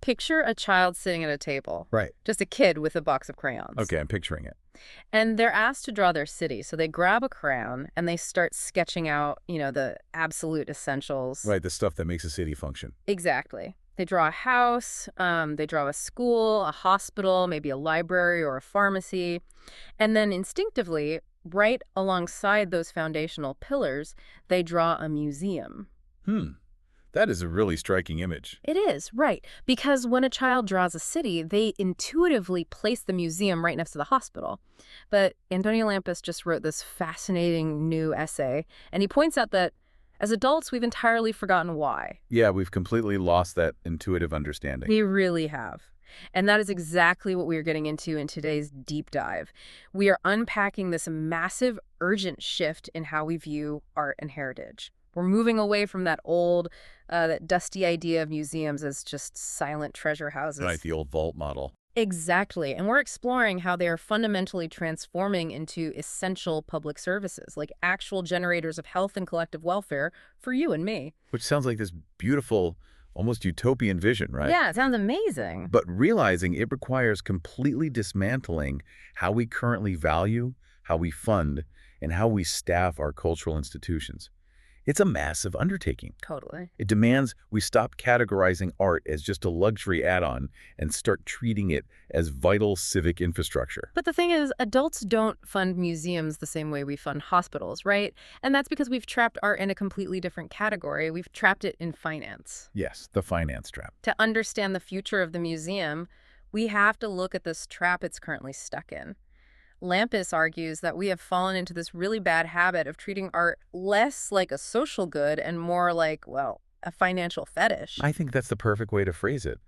Picture a child sitting at a table. Right. Just a kid with a box of crayons. Okay, I'm picturing it. And they're asked to draw their city. So they grab a crayon and they start sketching out, the absolute essentials. Right, the stuff that makes a city function. Exactly. They draw a house, they draw a school, a hospital, maybe a library or a pharmacy. And then instinctively, right alongside those foundational pillars, they draw a museum. That is a really striking image. It is, right. Because when a child draws a city, they intuitively place the museum right next to the hospital. But Antonio Lampus just wrote this fascinating new essay, and he points out that as adults, we've entirely forgotten why. Yeah, we've completely lost that intuitive understanding. We really have. And that is exactly what we are getting into in today's deep dive. We are unpacking this massive, urgent shift in how we view art and heritage. We're moving away from that old, that dusty idea of museums as just silent treasure houses. Right, the old vault model. Exactly. And we're exploring how they are fundamentally transforming into essential public services, like actual generators of health and collective welfare for you and me. Which sounds like this beautiful, almost utopian vision, right? Yeah, it sounds amazing. But realizing it requires completely dismantling how we currently value, how we fund, and how we staff our cultural institutions. It's a massive undertaking. Totally. It demands we stop categorizing art as just a luxury add-on and start treating it as vital civic infrastructure. But the thing is, adults don't fund museums the same way we fund hospitals, right? And that's because we've trapped art in a completely different category. We've trapped it in finance. Yes, the finance trap. To understand the future of the museum, we have to look at this trap it's currently stuck in. Lampus argues that we have fallen into this really bad habit of treating art less like a social good and more like, well, a financial fetish. I think that's the perfect way to phrase it.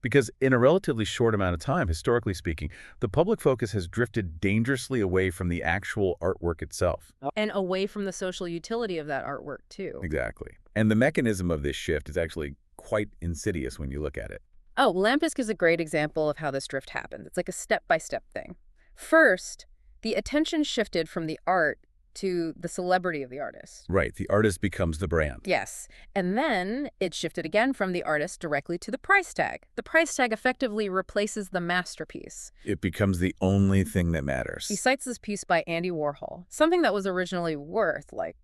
Because in a relatively short amount of time, historically speaking, the public focus has drifted dangerously away from the actual artwork itself. And away from the social utility of that artwork, too. Exactly. And the mechanism of this shift is actually quite insidious when you look at it. Oh, Lampus gives a great example of how this drift happened. It's like a step-by-step thing. First, the attention shifted from the art to the celebrity of the artist. Right, the artist becomes the brand. Yes. And then it shifted again from the artist directly to the price tag. The price tag effectively replaces the masterpiece. It becomes the only thing that matters. He cites this piece by Andy Warhol, something that was originally worth like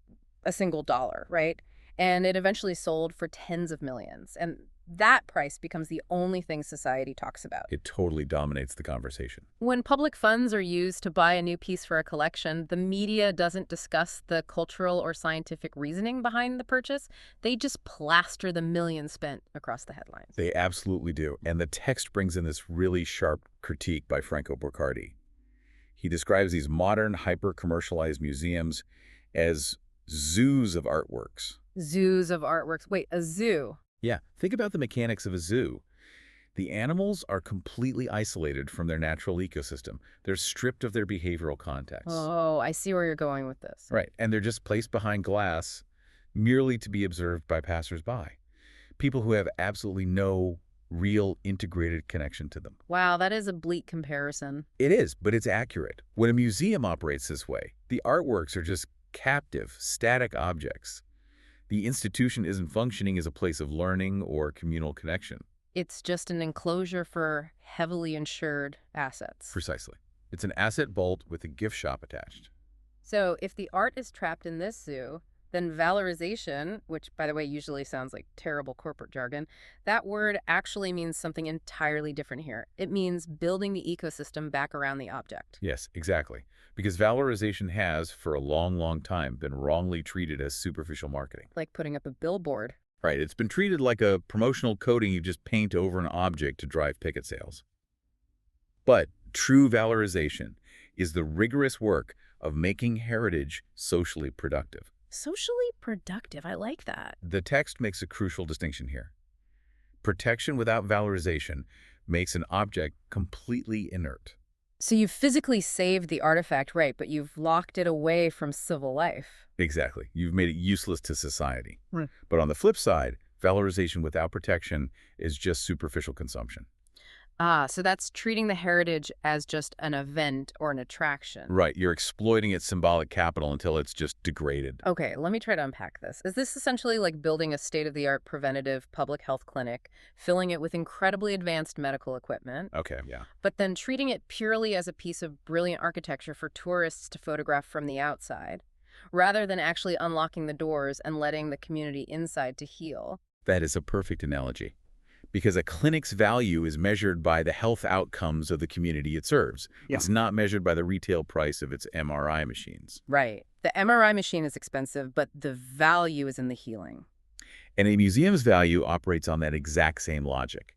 a single dollar, right? And it eventually sold for tens of millions. And that price becomes the only thing society talks about. It totally dominates the conversation. When public funds are used to buy a new piece for a collection, the media doesn't discuss the cultural or scientific reasoning behind the purchase. They just plaster the millions spent across the headlines. They absolutely do. And the text brings in this really sharp critique by Franco Borcardi. He describes these modern, hyper-commercialized museums as zoos of artworks. Zoos of artworks. Wait, a zoo? Yeah, think about the mechanics of a zoo. The animals are completely isolated from their natural ecosystem. They're stripped of their behavioral context. Oh, I see where you're going with this. Right, and they're just placed behind glass merely to be observed by passersby. People who have absolutely no real integrated connection to them. Wow, that is a bleak comparison. It is, but it's accurate. When a museum operates this way, the artworks are just captive, static objects. The institution isn't functioning as a place of learning or communal connection. It's just an enclosure for heavily insured assets. Precisely. It's an asset vault with a gift shop attached. So if the art is trapped in this zoo, then valorization, which, by the way, usually sounds like terrible corporate jargon, that word actually means something entirely different here. It means building the ecosystem back around the object. Yes, exactly. Because valorization has, for a long, long time, been wrongly treated as superficial marketing. Like putting up a billboard. Right, it's been treated like a promotional coating you just paint over an object to drive ticket sales. But true valorization is the rigorous work of making heritage socially productive. Socially productive, I like that. The text makes a crucial distinction here. Protection without valorization makes an object completely inert. So you've physically saved the artifact, right, but you've locked it away from civil life. Exactly. You've made it useless to society. Right. But on the flip side, valorization without protection is just superficial consumption. Ah, so that's treating the heritage as just an event or an attraction. Right, you're exploiting its symbolic capital until it's just degraded. Okay, let me try to unpack this. Is this essentially like building a state-of-the-art preventative public health clinic, filling it with incredibly advanced medical equipment, Okay, yeah. but then treating it purely as a piece of brilliant architecture for tourists to photograph from the outside, rather than actually unlocking the doors and letting the community inside to heal? That is a perfect analogy. Because a clinic's value is measured by the health outcomes of the community it serves. Yeah. It's not measured by the retail price of its MRI machines. Right. The MRI machine is expensive, but the value is in the healing. And a museum's value operates on that exact same logic.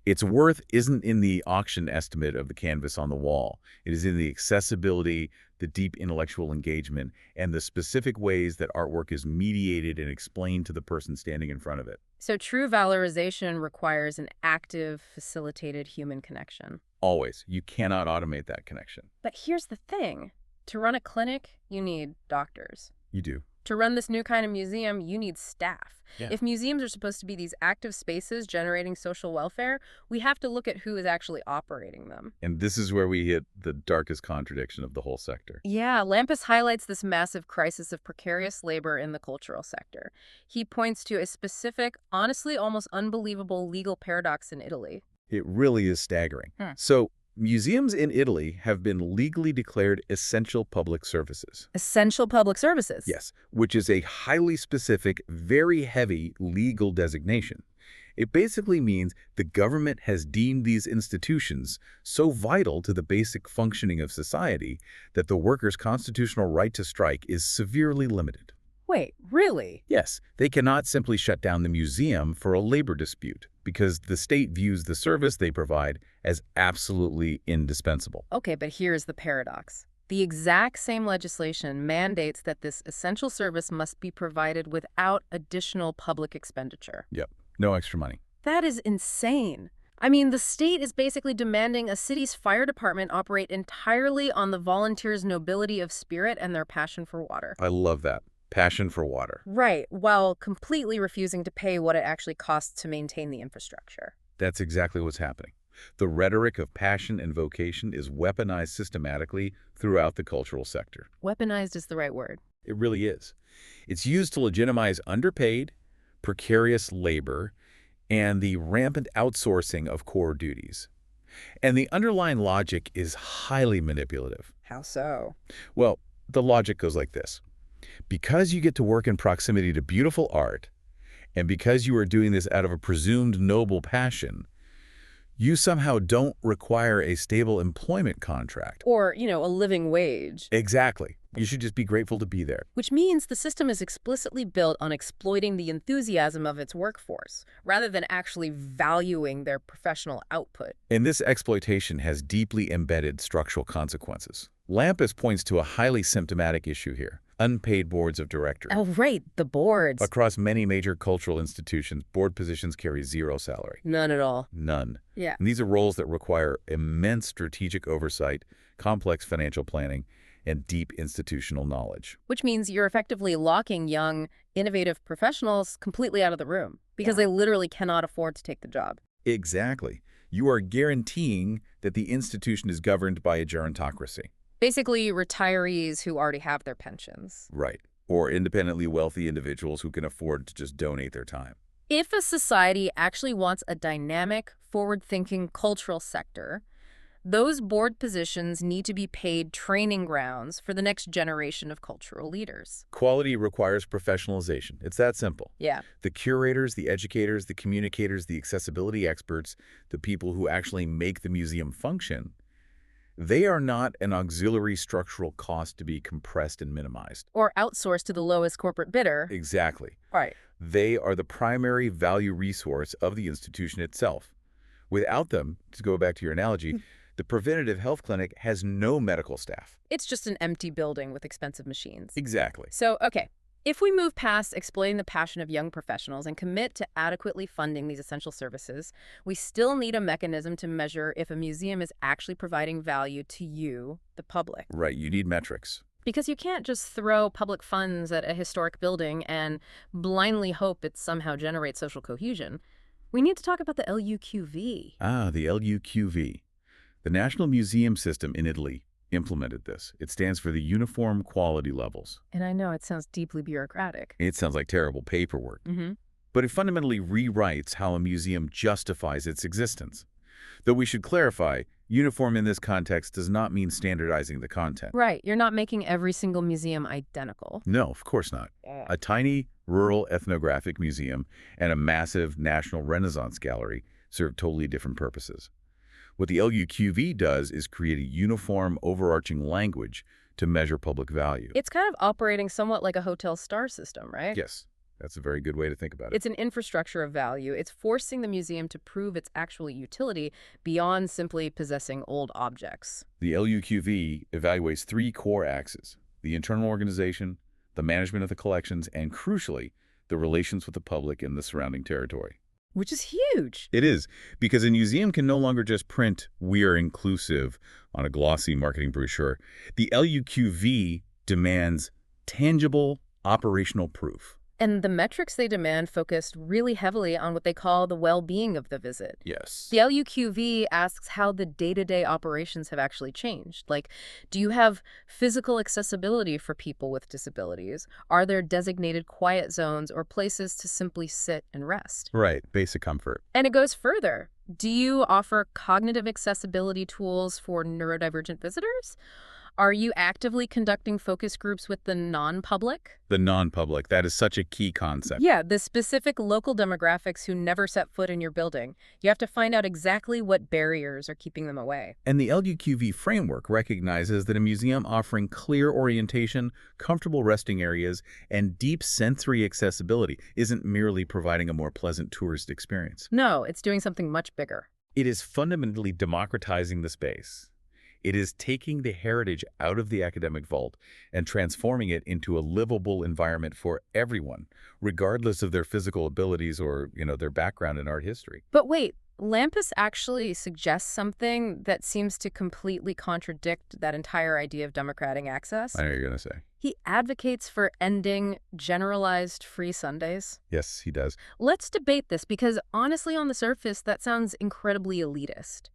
Its worth isn't in the auction estimate of the canvas on the wall. It is in the accessibility, the deep intellectual engagement, and the specific ways that artwork is mediated and explained to the person standing in front of it. So true valorization requires an active, facilitated human connection. Always. You cannot automate that connection. But here's the thing. To run a clinic, you need doctors. You do. To run this new kind of museum, you need staff. Yeah. If museums are supposed to be these active spaces generating social welfare, we have to look at who is actually operating them. And this is where we hit the darkest contradiction of the whole sector. Yeah, Lampus highlights this massive crisis of precarious labor in the cultural sector. He points to a specific, honestly almost unbelievable legal paradox in Italy. It really is staggering. So, museums in Italy have been legally declared essential public services. Essential public services. Yes, which is a highly specific, very heavy legal designation. It basically means the government has deemed these institutions so vital to the basic functioning of society that the workers' constitutional right to strike is severely limited. Wait, really? Yes, they cannot simply shut down the museum for a labor dispute because the state views the service they provide as absolutely indispensable. Okay, but here's the paradox. The exact same legislation mandates that this essential service must be provided without additional public expenditure. Yep, no extra money. That is insane. I mean, the state is basically demanding a city's fire department operate entirely on the volunteers' nobility of spirit and their passion for water. I love that. Passion for water. Right, while completely refusing to pay what it actually costs to maintain the infrastructure. That's exactly what's happening. The rhetoric of passion and vocation is weaponized systematically throughout the cultural sector. Weaponized is the right word. It really is. It's used to legitimize underpaid, precarious labor, and the rampant outsourcing of core duties. And the underlying logic is highly manipulative. How so? Well, the logic goes like this. Because you get to work in proximity to beautiful art, and because you are doing this out of a presumed noble passion, you somehow don't require a stable employment contract. Or, a living wage. Exactly. You should just be grateful to be there. Which means the system is explicitly built on exploiting the enthusiasm of its workforce, rather than actually valuing their professional output. And this exploitation has deeply embedded structural consequences. Lampus points to a highly symptomatic issue here. Unpaid boards of directors. Oh, right, the boards. Across many major cultural institutions, board positions carry zero salary. None at all. None. Yeah. And these are roles that require immense strategic oversight, complex financial planning, and deep institutional knowledge. Which means you're effectively locking young, innovative professionals completely out of the room because they literally cannot afford to take the job. Exactly. You are guaranteeing that the institution is governed by a gerontocracy. Basically, retirees who already have their pensions. Right. Or independently wealthy individuals who can afford to just donate their time. If a society actually wants a dynamic, forward-thinking cultural sector, those board positions need to be paid training grounds for the next generation of cultural leaders. Quality requires professionalization. It's that simple. Yeah. The curators, the educators, the communicators, the accessibility experts, the people who actually make the museum function, they are not an auxiliary structural cost to be compressed and minimized. Or outsourced to the lowest corporate bidder. Exactly. Right. They are the primary value resource of the institution itself. Without them, to go back to your analogy, the preventative health clinic has no medical staff. It's just an empty building with expensive machines. Exactly. So, okay, if we move past exploiting the passion of young professionals and commit to adequately funding these essential services, we still need a mechanism to measure if a museum is actually providing value to you, the public. Right, you need metrics. Because you can't just throw public funds at a historic building and blindly hope it somehow generates social cohesion. We need to talk about the LUQV. Ah, the LUQV. The National Museum System in Italy implemented this. It stands for the Uniform Quality Levels. And I know it sounds deeply bureaucratic. It sounds like terrible paperwork. Mm-hmm. But it fundamentally rewrites how a museum justifies its existence. Though we should clarify, uniform in this context does not mean standardizing the content. Right. You're not making every single museum identical. No, of course not. A tiny rural ethnographic museum and a massive national Renaissance gallery serve totally different purposes. What the LUQV does is create a uniform, overarching language to measure public value. It's kind of operating somewhat like a hotel star system, right? Yes, that's a very good way to think about it. It's an infrastructure of value. It's forcing the museum to prove its actual utility beyond simply possessing old objects. The LUQV evaluates three core axes: the internal organization, the management of the collections, and crucially, the relations with the public in the surrounding territory. Which is huge. It is, because a museum can no longer just print "We are inclusive" on a glossy marketing brochure. The LUQV demands tangible operational proof. And the metrics they demand focused really heavily on what they call the well-being of the visit. Yes. The LUQV asks how the day-to-day operations have actually changed. Like, do you have physical accessibility for people with disabilities? Are there designated quiet zones or places to simply sit and rest? Right, basic comfort. And it goes further. Do you offer cognitive accessibility tools for neurodivergent visitors? Are you actively conducting focus groups with the non-public? The non-public, that is such a key concept. Yeah, the specific local demographics who never set foot in your building. You have to find out exactly what barriers are keeping them away. And the LUQV framework recognizes that a museum offering clear orientation, comfortable resting areas, and deep sensory accessibility isn't merely providing a more pleasant tourist experience. No, it's doing something much bigger. It is fundamentally democratizing the space. It is taking the heritage out of the academic vault and transforming it into a livable environment for everyone, regardless of their physical abilities or, their background in art history. But wait, Lampus actually suggests something that seems to completely contradict that entire idea of democratic access. I know what you're going to say. He advocates for ending generalized free Sundays. Yes, he does. Let's debate this because honestly, on the surface, that sounds incredibly elitist.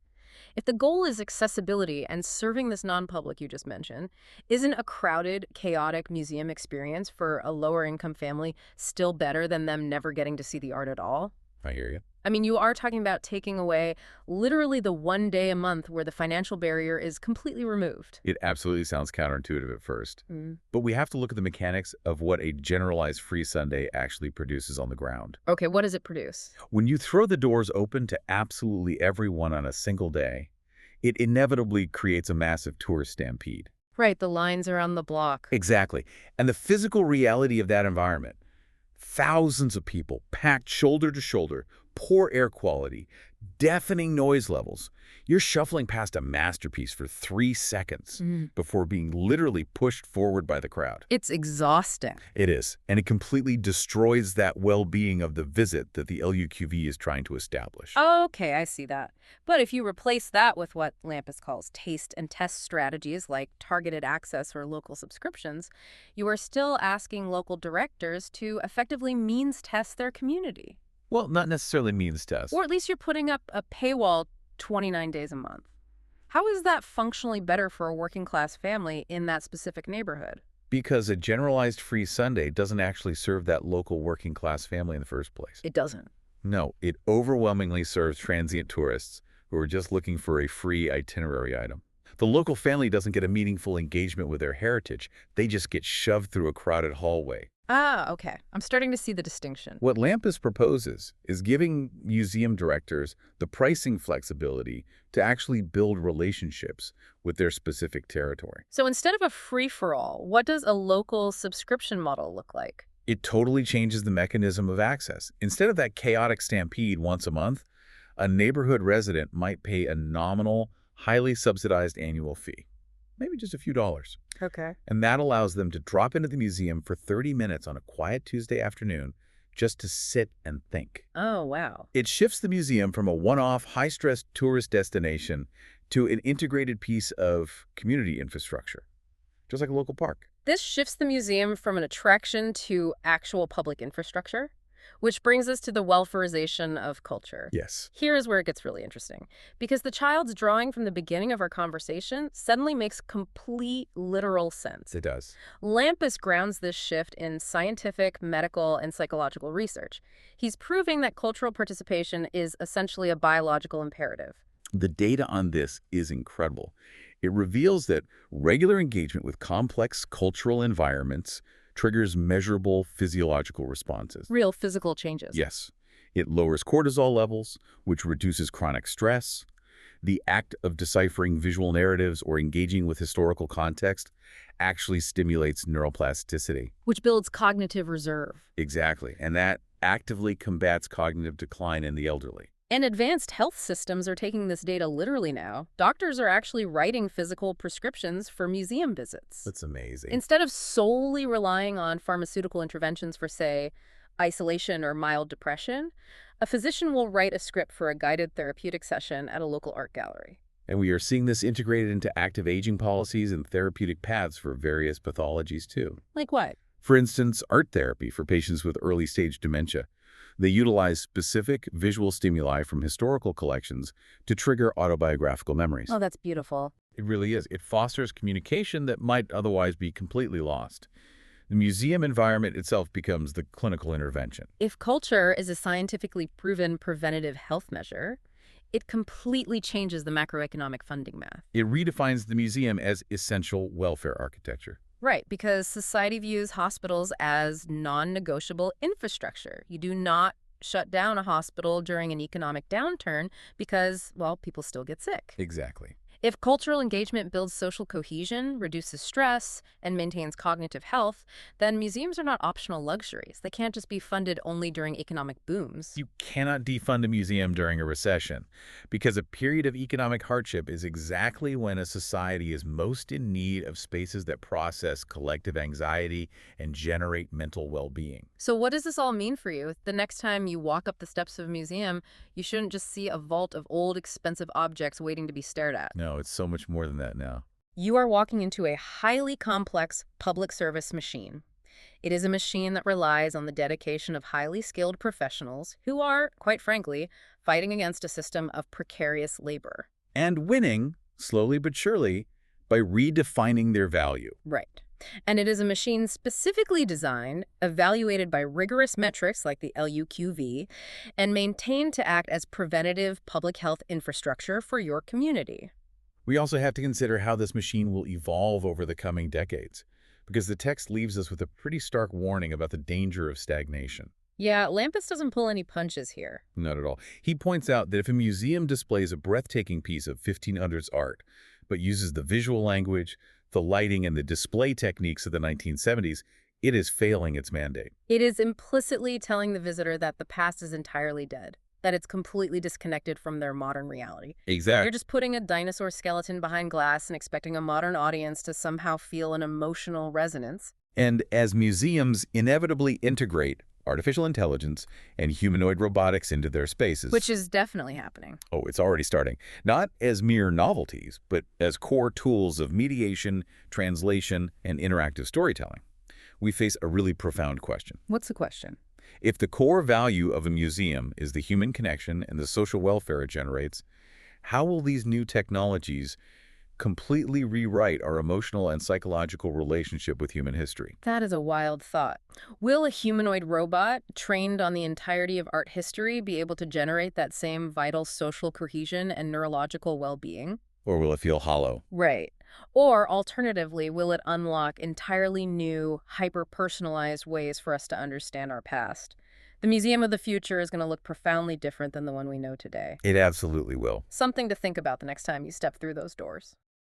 If the goal is accessibility and serving this non-public you just mentioned, isn't a crowded, chaotic museum experience for a lower-income family still better than them never getting to see the art at all? I hear you. I mean, you are talking about taking away literally the one day a month where the financial barrier is completely removed. It absolutely sounds counterintuitive at first. Mm. But we have to look at the mechanics of what a generalized free Sunday actually produces on the ground. Okay, what does it produce? When you throw the doors open to absolutely everyone on a single day, it inevitably creates a massive tourist stampede. Right, the lines around the block. Exactly. And the physical reality of that environment, thousands of people packed shoulder to shoulder, poor air quality, deafening noise levels. You're shuffling past a masterpiece for 3 seconds before being literally pushed forward by the crowd. It's exhausting. It is, and it completely destroys that well-being of the visit that the LUQV is trying to establish. Okay, I see that. But if you replace that with what Lampus calls taste and test strategies like targeted access or local subscriptions, you are still asking local directors to effectively means test their community. Well, not necessarily means test. Or at least you're putting up a paywall 29 days a month. How is that functionally better for a working-class family in that specific neighborhood? Because a generalized free Sunday doesn't actually serve that local working-class family in the first place. It doesn't. No, it overwhelmingly serves transient tourists who are just looking for a free itinerary item. The local family doesn't get a meaningful engagement with their heritage. They just get shoved through a crowded hallway. Ah, okay. I'm starting to see the distinction. What Lampus proposes is giving museum directors the pricing flexibility to actually build relationships with their specific territory. So instead of a free-for-all, what does a local subscription model look like? It totally changes the mechanism of access. Instead of that chaotic stampede once a month, a neighborhood resident might pay a nominal, highly subsidized annual fee. Maybe just a few dollars. Okay. And that allows them to drop into the museum for 30 minutes on a quiet Tuesday afternoon just to sit and think. Oh, wow. It shifts the museum from a one-off, high-stress tourist destination to an integrated piece of community infrastructure, just like a local park. This shifts the museum from an attraction to actual public infrastructure, Which brings us to the welfarization of culture. Yes, Here's where it gets really interesting, because the child's drawing from the beginning of our conversation suddenly makes complete literal sense. it does. Lampus grounds this shift in scientific, medical, and psychological research. He's proving that cultural participation is essentially a biological imperative. The data on this is incredible. It reveals that regular engagement with complex cultural environments triggers measurable physiological responses. Real physical changes. Yes, it lowers cortisol levels, which reduces chronic stress. The act of deciphering visual narratives or engaging with historical context actually stimulates neuroplasticity. Which builds cognitive reserve. Exactly, and that actively combats cognitive decline in the elderly. And advanced health systems are taking this data literally now. Doctors are actually writing physical prescriptions for museum visits. That's amazing. Instead of solely relying on pharmaceutical interventions for, say, isolation or mild depression, a physician will write a script for a guided therapeutic session at a local art gallery. And we are seeing this integrated into active aging policies and therapeutic paths for various pathologies, too. Like what? For instance, art therapy for patients with early-stage dementia. They utilize specific visual stimuli from historical collections to trigger autobiographical memories. Oh, that's beautiful. It really is. It fosters communication that might otherwise be completely lost. The museum environment itself becomes the clinical intervention. If culture is a scientifically proven preventative health measure, it completely changes the macroeconomic funding math. It redefines the museum as essential welfare architecture. Right, because society views hospitals as non-negotiable infrastructure. You do not shut down a hospital during an economic downturn because, well, people still get sick. Exactly. If cultural engagement builds social cohesion, reduces stress, and maintains cognitive health, then museums are not optional luxuries. They can't just be funded only during economic booms. You cannot defund a museum during a recession, because a period of economic hardship is exactly when a society is most in need of spaces that process collective anxiety and generate mental well-being. So what does this all mean for you? The next time you walk up the steps of a museum, you shouldn't just see a vault of old, expensive objects waiting to be stared at. No, it's so much more than that now. You are walking into a highly complex public service machine. It is a machine that relies on the dedication of highly skilled professionals who are, quite frankly, fighting against a system of precarious labor. And winning, slowly but surely, by redefining their value. Right. And it is a machine specifically designed, evaluated by rigorous metrics like the LUQV, and maintained to act as preventative public health infrastructure for your community. We also have to consider how this machine will evolve over the coming decades, because the text leaves us with a pretty stark warning about the danger of stagnation. Yeah, Lampus doesn't pull any punches here. Not at all. He points out that if a museum displays a breathtaking piece of 1500s art, but uses the visual language, the lighting, and the display techniques of the 1970s, it is failing its mandate. It is implicitly telling the visitor that the past is entirely dead, that it's completely disconnected from their modern reality. Exactly. You're just putting a dinosaur skeleton behind glass and expecting a modern audience to somehow feel an emotional resonance. And as museums inevitably integrate artificial intelligence and humanoid robotics into their spaces. Which is definitely happening. Oh, it's already starting. Not as mere novelties, but as core tools of mediation, translation, and interactive storytelling. We face a really profound question. What's the question? If the core value of a museum is the human connection and the social welfare it generates, how will these new technologies completely rewrite our emotional and psychological relationship with human history? That is a wild thought. Will a humanoid robot trained on the entirety of art history be able to generate that same vital social cohesion and neurological well-being? Or will it feel hollow? Right. Or alternatively, will it unlock entirely new, hyper-personalized ways for us to understand our past? The museum of the future is going to look profoundly different than the one we know today. It absolutely will. Something to think about the next time you step through those doors.